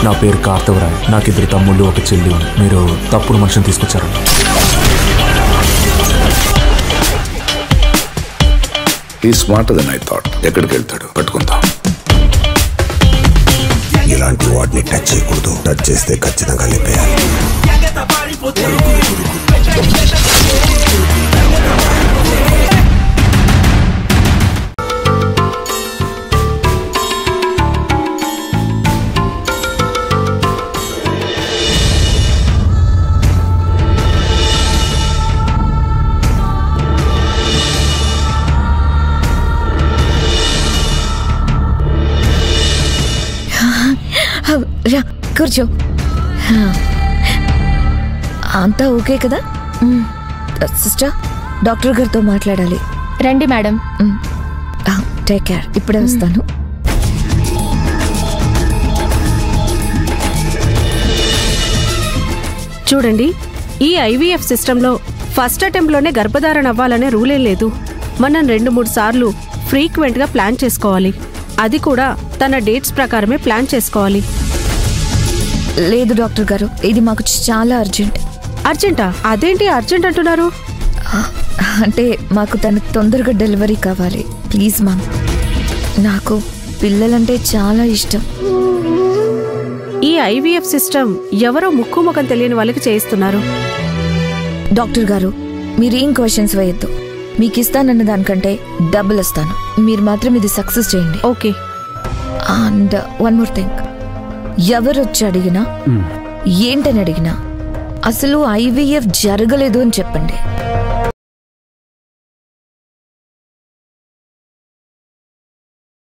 నా పేరు కార్తవరాయ్. నాకు 2 తమ్ముళ్ళు 1 చెల్లి ఉంది. మీరు తప్పుడు మనిషిని తీసుకొచ్చారు. ఈ స్మార్టర్ దెన్ ఐ థాట్. ఎక్కడికి వెళ్తాడు పట్టుకుందాం. ఇలాంటి వాటిని టచ్ చేయకూడదు. టచ్ చేస్తే ఖచ్చితంగా లేపేయాలి. రా కూర్చో. అంతా ఓకే కదా? సిస్టర్, డాక్టర్ గారితో మాట్లాడాలి. రండి మేడం. Take care. ఇప్పుడే వస్తాను. చూడండి, ఈ IVF సిస్టంలో ఫస్ట్ అటెంప్ట్లోనే గర్భధారణ అవ్వాలనే రూలే లేదు. మనం 2-3 సార్లు ఫ్రీక్వెంట్గా ప్లాన్ చేసుకోవాలి. అది కూడా తన డేట్స్ ప్రకారమే ప్లాన్ చేసుకోవాలి. లేదు డాక్టర్ గారు, ఇది మాకు చాలా అర్జెంట్. అర్జెంటా? అదేంటి అర్జెంట్ అంటున్నారు? అంటే మాకు తన తొందరగా డెలివరీ కావాలి. ప్లీజ్ మ్యామ్, నాకు పిల్లలంటే చాలా ఇష్టం. ఈ IVF సిస్టమ్ ఎవరో ముక్కు ముఖం తెలియని వాళ్ళకి చేయిస్తున్నారు. డాక్టర్ గారు, మీరేం క్వశ్చన్స్ వేయద్దు. మీకు ఇస్తానన్న దానికంటే డబ్బులు ఇస్తాను. మీరు మాత్రం ఇది సక్సెస్ చేయండి. ఓకే. అండ్ 1 more thing, ఎవరు వచ్చి అడిగినా ఏంటని అడిగినా అసలు IVF జరగలేదు అని చెప్పండి.